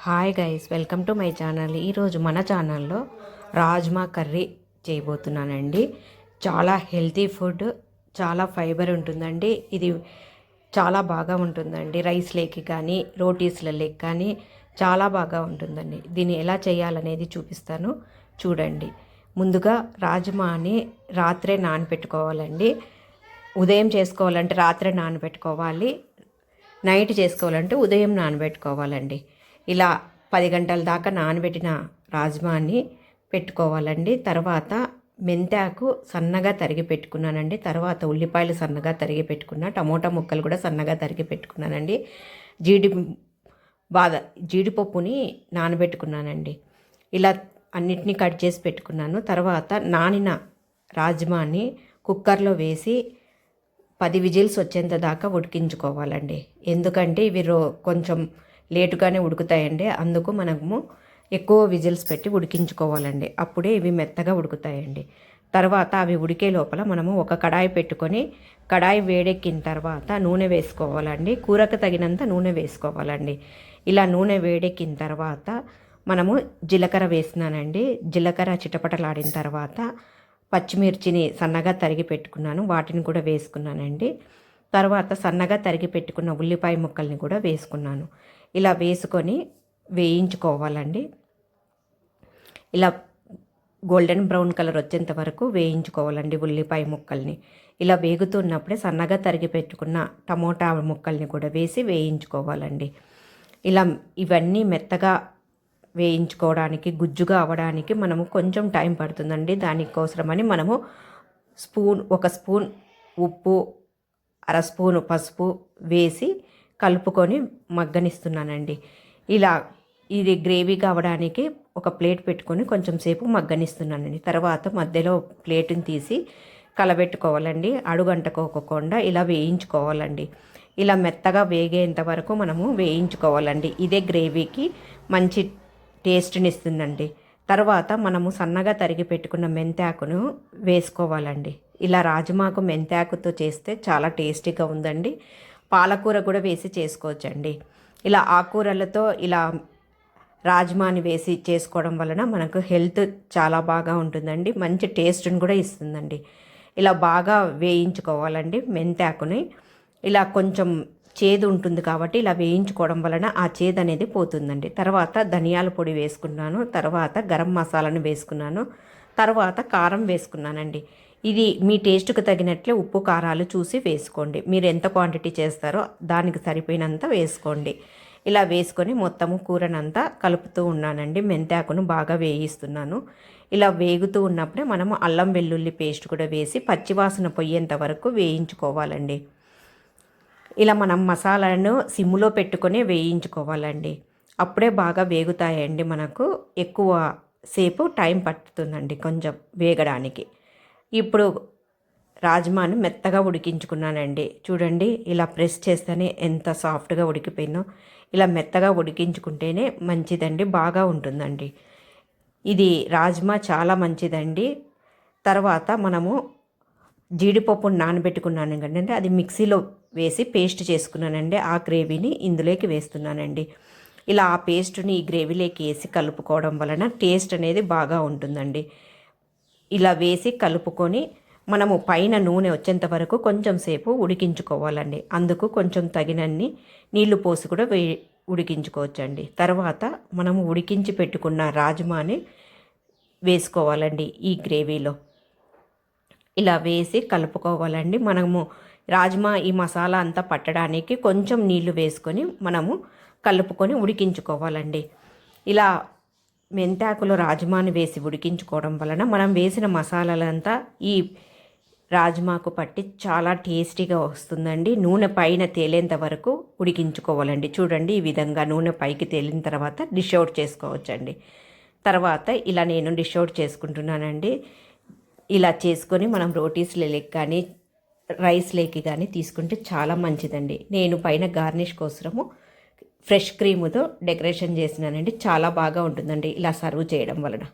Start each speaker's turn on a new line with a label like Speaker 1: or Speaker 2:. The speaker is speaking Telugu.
Speaker 1: Hi guys, welcome to my channel. ఈరోజు మన ఛానల్లో రాజ్మా కర్రీ చేయబోతున్నానండి. చాలా హెల్తీ ఫుడ్, చాలా ఫైబర్ ఉంటుందండి. ఇది చాలా బాగా ఉంటుందండి. రైస్లోకి కానీ రోటీస్లలోకి కానీ చాలా బాగా ఉంటుందండి. దీన్ని ఎలా చేయాలనేది చూపిస్తాను, చూడండి. ముందుగా రాజ్మాని రాత్రే నానబెట్టుకోవాలండి. ఉదయం చేసుకోవాలంటే రాత్రే నానబెట్టుకోవాలి, నైట్ చేసుకోవాలంటే ఉదయం నానబెట్టుకోవాలండి. ఇలా 10 గంటల దాకా నానబెట్టిన రాజ్మాని పెట్టుకోవాలండి. తర్వాత మెంతాకు సన్నగా తరిగి పెట్టుకున్నానండి. తర్వాత ఉల్లిపాయలు సన్నగా తరిగి పెట్టుకున్నా, టమోటా ముక్కలు కూడా సన్నగా తరిగి పెట్టుకున్నానండి. జీడిపప్పుని నానబెట్టుకున్నానండి. ఇలా అన్నిటినీ కట్ చేసి పెట్టుకున్నాను. తర్వాత నానిన రాజ్మాని కుక్కర్లో వేసి 10 విజిల్స్ వచ్చేంత దాకా ఉడికించుకోవాలండి. ఎందుకంటే ఇవి కొంచెం లేటుగానే ఉడుకుతాయండి. అందుకు మనము ఎక్కువ విజిల్స్ పెట్టి ఉడికించుకోవాలండి. అప్పుడే ఇవి మెత్తగా ఉడుకుతాయండి. తర్వాత అవి ఉడికే లోపల మనము ఒక కడాయి పెట్టుకొని, కడాయి వేడెక్కిన తర్వాత నూనె వేసుకోవాలండి. కూరకు తగినంత నూనె వేసుకోవాలండి. ఇలా నూనె వేడెక్కిన తర్వాత మనము జీలకర్ర వేసినానండి. జీలకర్ర చిటపటలాడిన తర్వాత పచ్చిమిర్చిని సన్నగా తరిగి పెట్టుకున్నాను, వాటిని కూడా వేసుకున్నానండి. తర్వాత సన్నగా తరిగి పెట్టుకున్న ఉల్లిపాయ ముక్కల్ని కూడా వేసుకున్నాను. ఇలా వేసుకొని వేయించుకోవాలండి. ఇలా గోల్డెన్ బ్రౌన్ కలర్ వచ్చేంత వరకు వేయించుకోవాలండి ఉల్లిపాయ ముక్కల్ని. ఇలా వేగుతున్నప్పుడే సన్నగా తరిగి పెట్టుకున్న టమోటా ముక్కల్ని కూడా వేసి వేయించుకోవాలండి. ఇలా ఇవన్నీ మెత్తగా వేయించుకోవడానికి, గుజ్జుగా అవ్వడానికి మనము కొంచెం టైం పడుతుందండి. దానికోసమని మనము ఒక స్పూన్ ఉప్పు, 1/2 స్పూను పసుపు వేసి కలుపుకొని మగ్గనిస్తున్నానండి. ఇలా ఇది గ్రేవీ కావడానికి ఒక ప్లేట్ పెట్టుకొని కొంచెం సేపు మగ్గనిస్తున్నానండి. తర్వాత మధ్యలో ప్లేటుని తీసి కలబెట్టుకోవాలండి. అడుగంటకోకుండా ఇలా వేయించుకోవాలండి. ఇలా మెత్తగా వేగేంత వరకు మనము వేయించుకోవాలండి. ఇదే గ్రేవీకి మంచి టేస్ట్ని ఇస్తుందండి. తర్వాత మనము సన్నగా తరిగి పెట్టుకున్న మెంతాకును వేసుకోవాలండి. ఇలా రాజ్మాకు మెంతాకుతో చేస్తే చాలా టేస్టీగా ఉందండి. పాలకూర కూడా వేసి చేసుకోవచ్చండి. ఇలా ఆకుకూరలతో ఇలా రాజ్మాని వేసి చేసుకోవడం వలన మనకు హెల్త్ చాలా బాగా ఉంటుందండి. మంచి టేస్ట్ని కూడా ఇస్తుందండి. ఇలా బాగా వేయించుకోవాలండి మెంతాకుని. ఇలా కొంచెం చేదు ఉంటుంది కాబట్టి ఇలా వేయించుకోవడం వలన ఆ చేదు అనేది పోతుందండి. తర్వాత ధనియాల పొడి వేసుకున్నాను. తర్వాత గరం మసాలాను వేసుకున్నాను. తర్వాత కారం వేసుకున్నానండి. ఇది మీ టేస్ట్కి తగినట్లే ఉప్పు కారాలు చూసి వేసుకోండి. మీరు ఎంత క్వాంటిటీ చేస్తారో దానికి సరిపోయినంత వేసుకోండి. ఇలా వేసుకొని మొత్తము కూరనంతా కలుపుతూ ఉన్నానండి. మెంతాకును బాగా వేయిస్తున్నాను. ఇలా వేగుతూ ఉన్నప్పుడే మనము అల్లం వెల్లుల్లి పేస్ట్ కూడా వేసి పచ్చివాసన పోయేంత వరకు వేయించుకోవాలండి. ఇలా మనం మసాలాను సిమ్లో పెట్టుకొని వేయించుకోవాలండి. అప్పుడే బాగా వేగుతాయండి. మనకు ఎక్కువ సేపు టైం పడుతుందండి కొంచెం వేగడానికి. ఇప్పుడు రాజ్మాను మెత్తగా ఉడికించుకున్నానండి. చూడండి, ఇలా ప్రెస్ చేస్తేనే ఎంత సాఫ్ట్గా ఉడికిపోయిందో. ఇలా మెత్తగా ఉడికించుకుంటేనే మంచిదండి, బాగా ఉంటుందండి. ఇది రాజ్మా చాలా మంచిదండి. తర్వాత మనము జీడిపప్పును నానబెట్టుకున్నాను కదండి, అది మిక్సీలో వేసి పేస్ట్ చేసుకున్నానండి. ఆ గ్రేవీని ఇందులోకి వేస్తున్నానండి. ఇలా ఆ పేస్ట్ని ఈ గ్రేవీలోకి వేసి కలుపుకోవడం వలన టేస్ట్ అనేది బాగా ఉంటుందండి. ఇలా వేసి కలుపుకొని మనము పైన నూనె వచ్చేంత వరకు కొంచెం సేపు ఉడికించుకోవాలండి. అందుకు కొంచెం తగినన్ని నీళ్లు పోసి కూడా ఉడికించుకోవచ్చండి. తర్వాత మనము ఉడికించి పెట్టుకున్న రాజ్మాని వేసుకోవాలండి ఈ గ్రేవీలో. ఇలా వేసి కలుపుకోవాలండి. మనము రాజ్మా ఈ మసాలా అంతా పట్టడానికి కొంచెం నీళ్లు వేసుకొని మనము కలుపుకొని ఉడికించుకోవాలండి. ఇలా మెంతాకులో రాజ్మాని వేసి ఉడికించుకోవడం వలన మనం వేసిన మసాలాలంతా ఈ రాజ్మాకు పట్టి చాలా టేస్టీగా వస్తుందండి. నూనె పైన తేలేంత వరకు ఉడికించుకోవాలండి. చూడండి, ఈ విధంగా నూనె పైకి తేలిన తర్వాత డిష్ అవుట్ చేసుకోవచ్చండి. తర్వాత ఇలా నేను డిష్ అవుట్ చేసుకుంటున్నానండి. ఇలా చేసుకొని మనం రోటీస్లకి కానీ రైస్లోకి కానీ తీసుకుంటే చాలా మంచిదండి. నేను పైన గార్నిష్ కోసము ఫ్రెష్ క్రీముతో డెకరేషన్ చేసినానండి. చాలా బాగా ఉంటుందండి ఇలా సర్వ్ చేయడం వలన.